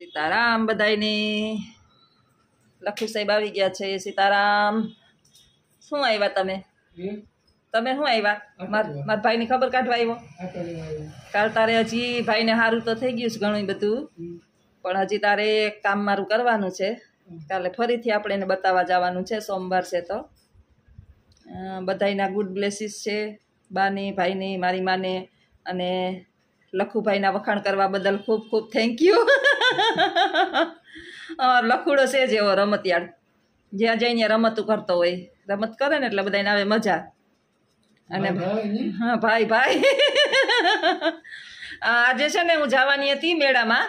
સીતારામ બધાયની લખુ સાહેબ આવી ગયા છે સીતારામ શું આવ્યા તમે તમે શું આવ્યા મારા ભાઈની ખબર કાઢવા આવ્યો કાલ તારે હજી ભાઈને સારું તો થઈ ગયું છે ઘણું બધું પણ હજી તારે એક કામ મારું કરવાનું છે કાલે ફરીથી આપણે એને બતાવવા જવાનું છે સોમવાર છે તો બધાયના ગુડ બ્લેસીસ છે બાની ભાઈની મારી માને અને લખુભાઈના વખાણ કરવા બદલ ખૂબ ખૂબ થેન્ક યુ લખુડો છે જેવો રમતિયાળ જ્યાં જઈને રમતું કરતો હોય રમત કરે ને એટલે બધાને આવે મજા અને હા ભાઈ ભાઈ આજે છે ને હું જવાની હતી મેળામાં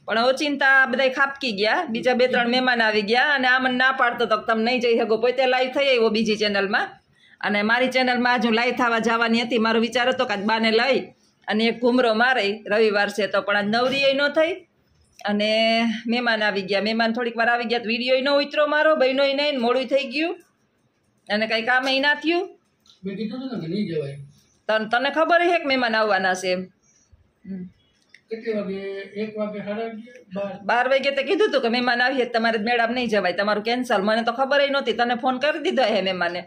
પણ ઓચિંતા બધા ખાપકી ગયા બીજા 2-3 મહેમાન આવી ગયા અને આ મને ના પાડતો તો તમે નહીં જઈ શકો પોતે લાઈવ થઈ આવ્યો બીજી ચેનલમાં અને મારી ચેનલમાં આજ હું લાઈવ થવા જવાની હતી મારો વિચાર હતો કે આજ બાને લઈ અને એક ઘૂમરો મારે રવિવાર છે તો પણ આજ નવરીએ ન થઈ અને મહેમાન આવી ગયા મહેમાન થોડીક વાર આવી ગયા તો વિડીયો ન ઉતરો મારો બહેનોય નહીં મોડું થઈ ગયું અને કંઈ કામ ના થયું તને ખબર છે કે મહેમાન આવવાના છે એમ 12 વાગે તો કીધું હતું કે મહેમાન આવીએ તમારે મેળામાં નહીં જવાય તમારું કેન્સલ મને તો ખબર નહોતી તને ફોન કરી દીધો હે મહેમાને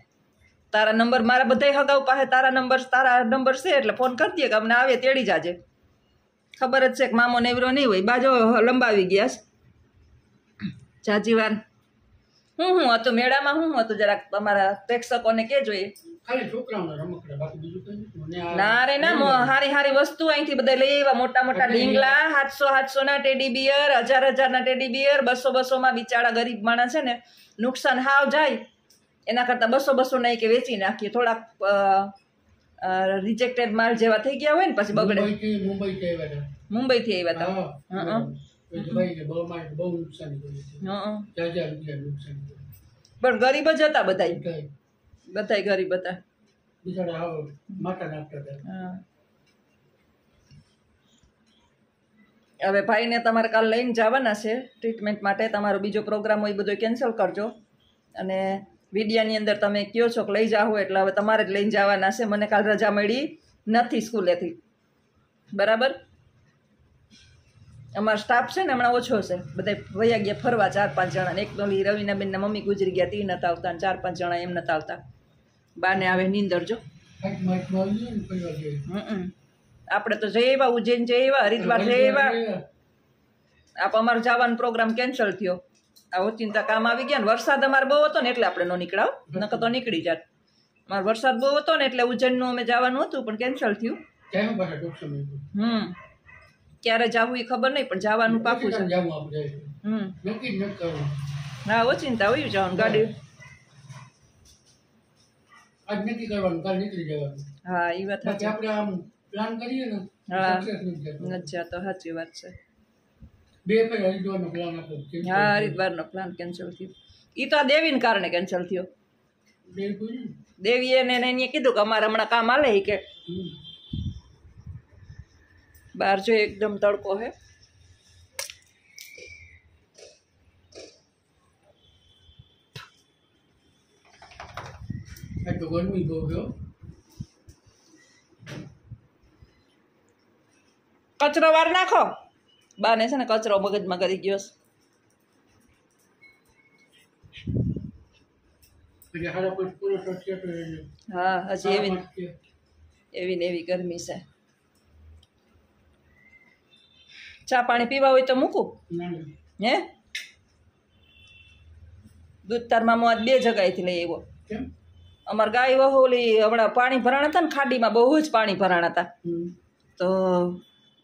તારા નંબર મારા બધા હગાઉ પાસે તારા નંબર છે એટલે ફોન કરી દઈએ કે અમને આવે તેડી જાજે ખબર જ છે કે મામો નેવરો નહીં હોય બાજો લંબાવી ગયા છે જાજી વાર હું હતું મેળામાં હું હતું જરાક તમારા પ્રેક્ષકોને કે જોઈએ ના રે ના હારી હારી વસ્તુ અહીંથી બધા લઈ આવ્યા મોટા મોટા ઢીંગલા 700 ના ટેડી બિયર 1000 ના ટેડી બિયર 200 માં બિચારા ગરીબ માણસ છે ને નુકસાન હાવ જાય એના કરતાં 200 નહીં કે વેચી નાખીએ થોડાક રિજેક્ટેડ માલ જેવા થઈ ગયા હોય ને પછી બગડે મુંબઈથી આવ્યા હતા પણ ગરીબ જ હતા બધાય ગરીબ હતા હવે ભાઈને તમારે કાલ લઈને જવાના છે ટ્રીટમેન્ટ માટે તમારો બીજો પ્રોગ્રામ હોય બધો કેન્સલ કરજો અને વિડિયાની અંદર તમે કહો છો કે લઈ જાઓ એટલે હવે તમારે જ લઈને જવાના છે મને કાલ રજા મળી નથી સ્કૂલેથી બરાબર અમારો સ્ટાફ છે ને હમણાં ઓછો છે બધા વયા ગયા ફરવા 4-5 જણા એક ડોલી રવિનાબેનના મમ્મી ગુજરી ગયા તી નતા આવતા 4-5 જણા એમ નતા આવતા બાને આવે નીંદર જો આપણે તો જઈ આવ્યા ઉજ્જૈન જઈ આવ્યા હરિદ્વાર જઈ આવ્યા આપ અમારો જવાનો પ્રોગ્રામ કેન્સલ થયો આ ઓચિંતા કામ આવી ગયા ને વરસાદ અમારે બહુ હતો ને એટલે આપણે ન નીકળાવ નકર તો નીકળી જાત અમારો વરસાદ બહુ હતો ને એટલે ઉજ્જૈનનું અમે જવાનું હતું પણ કેન્સલ થયું ક્યારે જવું એ ખબર નહીં પણ જવાનું પાકું છે હા ઓચિંતા હોય જવાનું ગાડી હા એ વાત હા અચ્છા તો સાચી વાત છે હા હરિદ્વારનો પ્લાન કેન્સલ થયો એ તો આ દેવીને કારણે કેન્સલ થયો દેવીએ એને કીધું કે અમારે હમણાં કામ હાલે કે બહાર જો એકદમ તડકો હે કચરો વાર નાખો બાને છે ને કચરો મગજમાં કરી ગયો હા હજી એવી ને એવી ગરમી છે ચા પાણી પીવા હોય તો મૂકું હે દૂધ તાર મામો આજ 2 જગ્યાએથી લઈ આવ્યો અમારે ગાય વહોલી હમણાં પાણી ભરાણા હતા ને ખાડીમાં બહુ જ પાણી ભરાણા હતા તો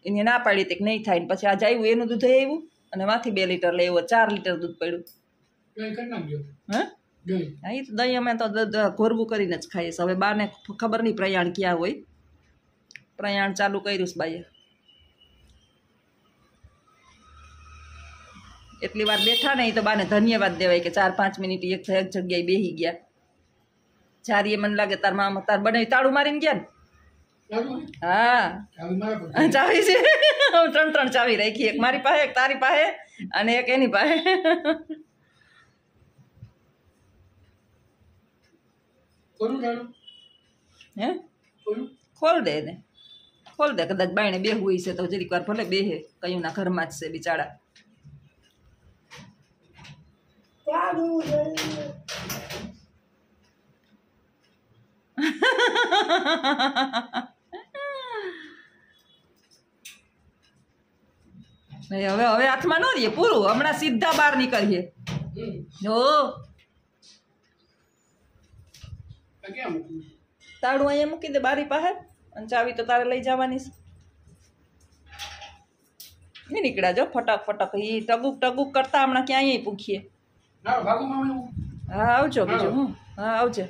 એને ના પાડી હતી કે નહીં થાય ને પછી આજે આવ્યું એનું દૂધ આવ્યું અને માંથી 2 લીટર લઈ આવ્યો 4 લીટર દૂધ પડ્યું હા એ તો દહીં અમે તો ઘોરવું કરીને જ ખાઈએ હવે બાને ખબર નહીં પ્રયાણ ક્યાં હોય પ્રયાણ ચાલુ કર્યું છે બાઈએ એટલી વાર બેઠા નહીં તો બાને ધન્યવાદ દેવાય કે 4-5 મિનિટ એક જગ્યાએ બેસી ગયા ચારીએ મને લાગે તાર મામા તાર બનાવી તાળું મારીને ગયા ને હા ચાવી છે 3 ચાવી રાખી એક મારી પાસે એક તારી પાસે અને એક એની પાસે હે ખોલ દે ને ખોલ દે કદાચ બાયણે બેહવું છે તો જરીક વાર ભલે બેહે કયું ના ઘરમાં જ છે બિચારા નહીં હવે હવે હાથમાં ન રહીએ પૂરું હમણાં સીધા બહાર નીકળીએ જો તાળું અહીંયા મૂકી દે બારી પાસે અને ચાવી તો તારે લઈ જવાની છે નહીં નીકળ્યા જો ફટક ફટક એ ટગુક કરતા હમણાં ક્યાંય પૂછીએ હા આવજો બીજું હું હા આવજે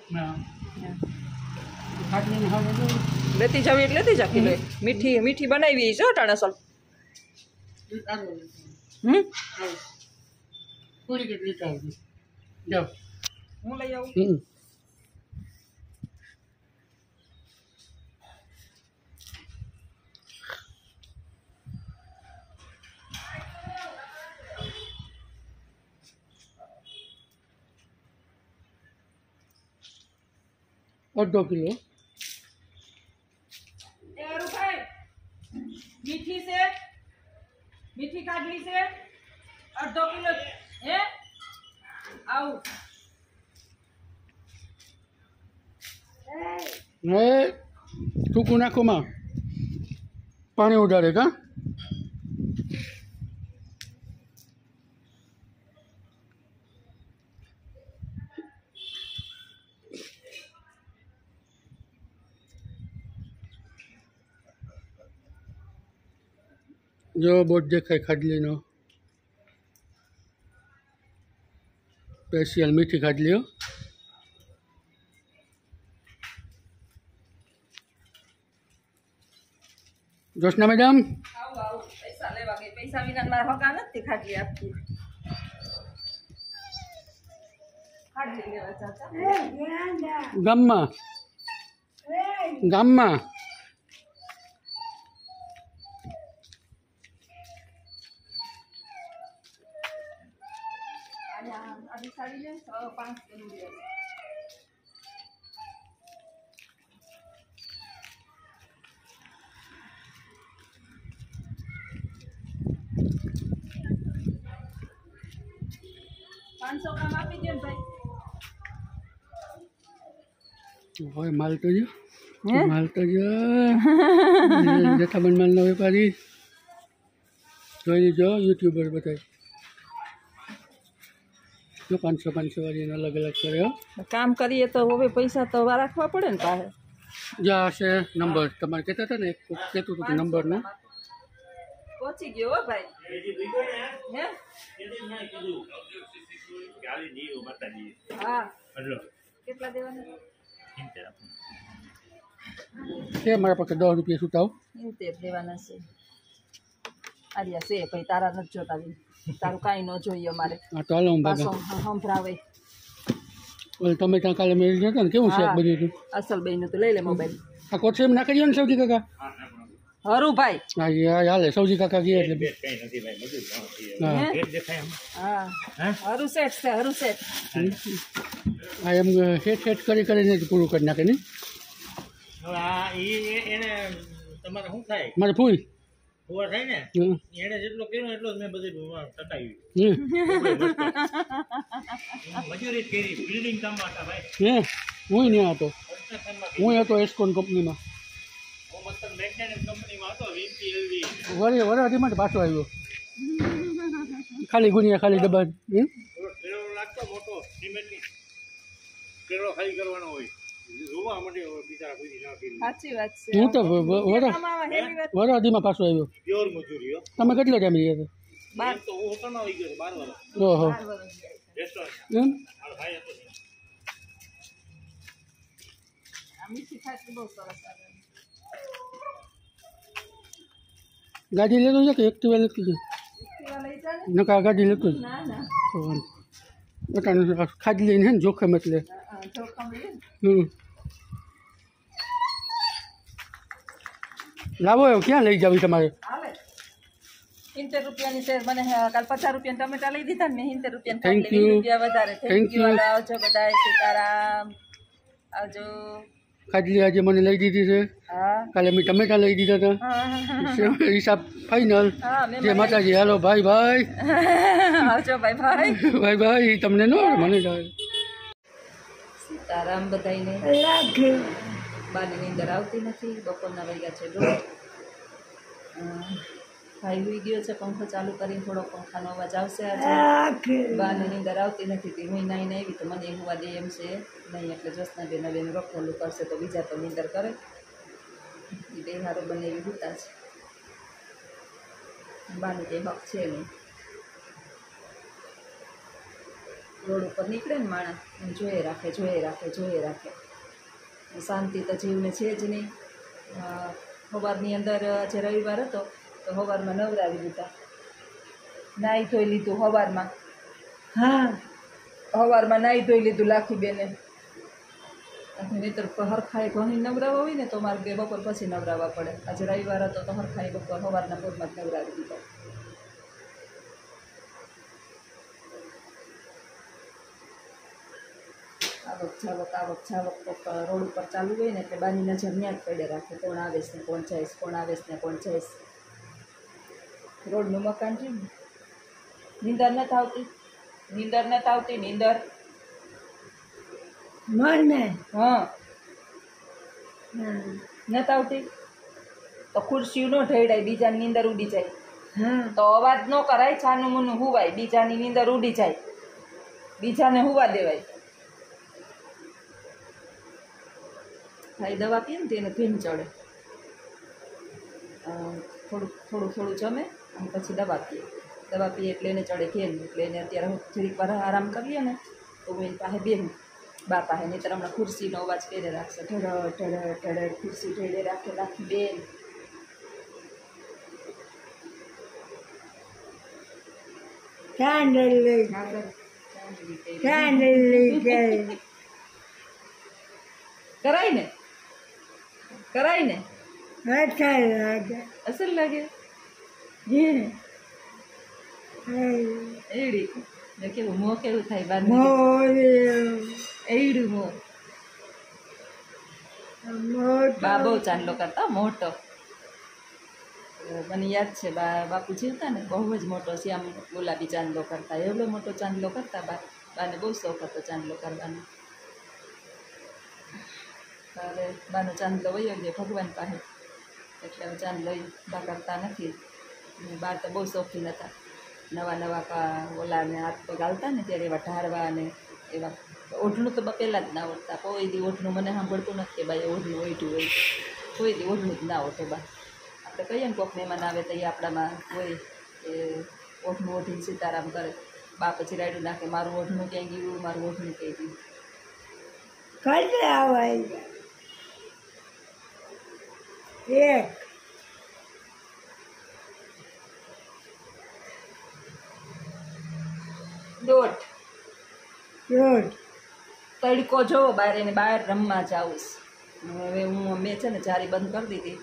લેતી જાવી એટલે લેતી જા કિલો મીઠી મીઠી બનાવી છે ટાણે સલ હું લઈ આવું अर्धो किलो मीठी से मीठी काटली से अर्धो किलो है आओ टूकू नाखो में पानी उडाड़े का जो बोर्ड देखाय खाडली नो स्पेशल मीठी खाडली हो जोशना मैडम आओ आओ पैसा लेवा गई पैसा विना मारा हका नथी खाटली आपकी खाटली लेवा चाचा गाममा गाममा अभी साड़ी ले 5 जरूरी है 500 ग्राम आपी दो भाई ओए माल तो जो जथाबंद माल नो वेपारी જોઈ લીજો યુટ્યુબર બતાય जो 500 वाली अलग अलग करे हो काम करिए तो वो भी पैसा तो रखवा पड़े ने पाहे जा से नंबर તમારે કહેતા હતા ને એક કહેતું હતું નંબર નું પહોંચી ગયો હો ભાઈ હે હા કેટલા દેવાના કે મારા પાસે 10 રૂપિયા છૂટાવ 70 દેવાના છે આર્યા છે ભાઈ તારા નથી જોતા તારું કાંઈ ન જોઈએ અમારે હા તો હાલો બાબા સંભળાવે ઓલે તમે ત્યાં કાલે મેળ જતા ને કેવું છે બધું હતું અસલ બેન તો લઈ લે મોબાઈલ આ કોથળીમાં નાખી દો ને સૌજી કાકા હરું ભાઈ હા યાર હાલે સૌજી કાકા ગયા એટલે હા હરું સેટ છે હરું સેટ આ એમ હેટ કરીને પૂરું કરી નાખે નહીં એને તમારે શું થાય મારે ફૂલ ફુવા થાય ને એને જેટલો કર્યો એટલો જ મેં બધું ટટાવ્યું મજૂરી કરી બિલ્ડિંગ કામમાં હતા ભાઈ હું નહીં હતો હું હતો એસ્કોન કંપનીમાં હું મતલબ મેન્ટેનન્સ કંપનીમાં હતો વીમપી એલવી વરાથી માટે પાછો આવ્યો ખાલી ગુનિયા ખાલી ડબ્બા કેળો લાગતો મોટો સિમેન્ટની કેળો ખાલી કરવાનો હોય જોવા માટે બિચારા કોઈ ના કરી સાચી વાત છે હું તો વરાધીમાં પાછો આવ્યો પ્યોર મજૂરી હો તમે કેટલો ટાઈમ ગયા હતા તો હું હોટલમાં આવી ગયો 12 વર્ષ ઓહો રેસ્ટોરન્ટ એમ મારો ભાઈ હતો મીઠી ખાતી બહુ સરસ આવે ગાડી લેતો છે કે એક્ટિવા લેતો છે લઈ જા ને નકા ગાડી લેતો છે ના ના બટાનું ખાડી લઈને ને જોખમ એટલે જોખમ લે લાવો એવું ક્યાં લઈ જાવ તમારે હાલે 70 રૂપિયાની શેર મને કાલ 50 રૂપિયા ટમેટા લઈ દીધા ને મેં 70 રૂપિયા Thank you. રૂપિયા વધારે Thank you. આવજો બધાય સીતારામ આવજો ખાટલી આજે મને લઈ દીધી છે. હા કાલે મેં ટમેટા લઈ દીધા હતા. હા હિસાબ ફાઇનલ. હા મેં જય માતાજી. હાલો ભાઈ ભાઈ આવજો ભાઈ ભાઈ ભાઈ ભાઈ તમને ન મને જાય. સીતારામ બધાઈને બાની નીંદર આવતી નથી. બપોરના વાગ્યા છે 1:30. ભાઈ હોઈ ગયો છે પંખો ચાલુ કરીને. થોડો પંખાનો અવાજ આવશે આજે. બાની નીંદર આવતી નથી. તે હું નાઈને આવી તો મને હોવા દે એમ છે નહીં. એટલે જ્યોત્સનાબેન હવે એનું રખોલું કરશે તો બીજા તો નીંદર કરે. એ બે હારો બને એવી હોતા છે. બાનું કંઈ હક છે નહીં. રોડ ઉપર નીકળે ને માણસ જોઈએ રાખે જોઈએ રાખે જોઈએ રાખે. શાંતિ તો જીવને છે જ નહીં. સવારની અંદર જે રવિવાર હતો તો સવારમાં નવરાવી દીધા. નાહી ધોઈ લીધું સવારમાં. હા સવારમાં નાહી ધોઈ લીધું લાખી બેને. નહીંતર હરખાઈ ઘણી નવરાવા હોય ને તો મારે બે બપોર પછી નવરાવવા પડે. આજે રવિવાર હતો તો હરખાઈ બપોર સવારના પોરમાં જ નવરાવી દીધા. આવક જાવક રોડ ઉપર ચાલુ હોય ને એટલે બાની નજર ત્યાં જ પડે રાખે. કોણ આવેશ ને કોણ જઈશ, કોણ આવેશ ને કોણ જઈશ. રોડનું મકાન છે ને. નીંદર નથી આવતી. નીંદર નથી આવતી. નીંદર મને હા નથી આવતી તો ખુરશી નો ઢેડાય. બીજાની નીંદર ઉડી જાય હા તો અવાજ ન કરાય. છાનું મુનું હુવાય. બીજાની નીંદર ઉડી જાય. બીજાને હુવા દેવાય. ભાઈ દવા પીએ ને તેને ભીમ ચડે. થોડું જમે અને પછી દવા પીએ. દવા પીએ એટલે એને ચડે ઘેન. એટલે એને અત્યારે હું જરીક વાર આરામ કરીએ ને તો હું એની પાસે બેહું બા પાસે. નહીંતર હમણાં ખુરશીનો અવાજ કરે રાખશે. ઢળ ઢળ ઢળ ખુરશી ઢળે રાખે રાખી બેન. ચાંદલ કરાય ને કરાય ને અચ્છા લાગે અસલ લાગે. એડી ને કેવું મોં કેવું થાય બાર એડું મોં. બા બહુ ચાંદલો કરતા મોટો. મને યાદ છે બાપુ જીવતા ને બહુ જ મોટો શ્યામ ગુલાબી ચાંદલો કરતા. એવડો મોટો ચાંદલો કરતા. બાને બહુ શોખ હતો ચાંદલો કરવાનો. હવે બાનો ચાંદલો વયો ગયો ભગવાન પાસે. એટલે હવે ચાંદલો બા કરતા નથી. બા તો બહુ શોખીન હતા. નવા ઓલાને હાથ પગ હાલતા ને ત્યારે એવા ઢારવા ને એવા. ઓઢણું તો પહેલાં જ ના ઓઢતા. કોઈ દી ઓઢણું મને સાંભળતું નથી કે ભાઈ ઓઢણું ઓઢ્યું હોય. કોઈ દી ઓઢણું જ ના ઓઢે બા. આપણે કહીએ ને કોઈક મહેમાન આવે તો એ આપણામાં હોય કે ઓઢણું ઓઢીને સીતારામ કરે. બા પછી રાયડું નાખે મારું ઓઢણું ક્યાંય ગયું, મારું ઓઢણું ક્યાંય ગયું. કેટલા આવાય એક દોઢ રોડ તડકો જોવો બહાર. એને બહાર રમવા જાઉં. હવે મેં છે ને જારી બંધ કરી દીધી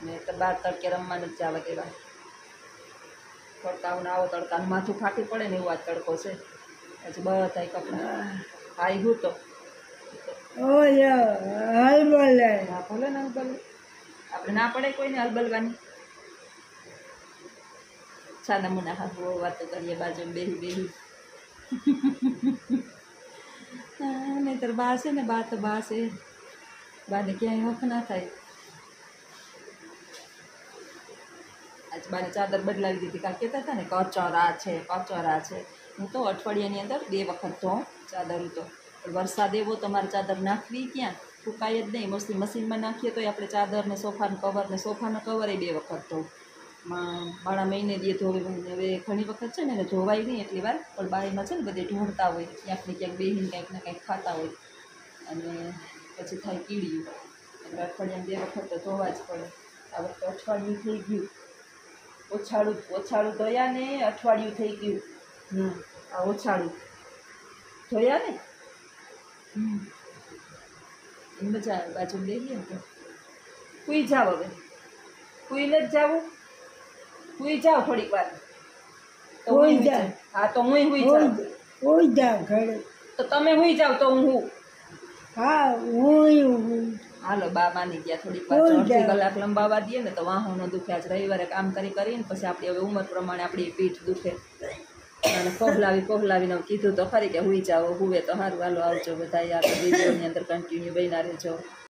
ને તો બહાર તડકે રમવા નથી જવા દેવા. તડકાનું આવો તડકાનું માથું ફાટી પડે ને એવું આ તડકો છે. પછી બધા કપડાં હાઈ હું તો હલબલે ના ભલે ને હલબલ. આપણે ના પડે કોઈને હલબલવાની. છાના મુના હા બહુ વાતો કરીએ બાજુ બેહી બેહી. નહીંતર બા છે ને બા તો બા છે. બાને ક્યાંય હક ના થાય. આજ બાને ચાદર બદલાવી દીધી. કાં કહેતા હતા ને કચરા છે કચરા છે. હું તો અઠવાડિયાની અંદર 2 વખત ધોઉં ચાદર. તો વરસાદ એવો તો મારે ચાદર નાખવી ક્યાં, સુકાય જ નહીં. મશીનમાં નાખીએ તો આપણે ચાદર ને સોફાનું કવર ને સોફાનો કવર એ 2 વખત ધોઉં. મારા મહિને દીએ ધોવી. હવે ઘણી વખત છે ને એને ધોવાય નહીં એટલી વાર. પણ બારીમાં છે ને બધે ઢોળતા હોય. ક્યાંક ને ક્યાંક બેહીને કંઈક ને કંઈક ખાતા હોય અને પછી થાય કીડિયું. એટલે અઠવાડિયામાં 2 વખત તો ધોવા જ પડે. આ વખતે અઠવાડિયું થઈ ગયું. ઓછાળું ધોયા ને અઠવાડિયું થઈ ગયું. આ ઓછાળું ધોયા ને મજા આવે. બાજુ બેસીએ ને તો સુઈ જાઓ. હવે સુઈને જ જાવું. સુઈ જાઓ થોડીક વાર. તો સુઈ જા. હા તો હું સુઈ જાઉં. ઓઈ જા ઘરે તો તમે સુઈ જાઓ તો હું હા હું હાલો બા માની ગયા થોડીક વાર કોઈ અડધી જાય. કલાક લંબાવા દઈએ ને તો વાહો ન દુખે આજ રવિવારે કામ કરીને પછી આપણી હવે ઉંમર પ્રમાણે આપણી પીઠ દુખે અને કોહલાવીને કીધું તો ખરી કે હુઈ જાઓ હુવે તો સારું હાલો આવજો બધા યાર વિડીયોની અંદર કન્ટિન્યુ બન્યા રહેજો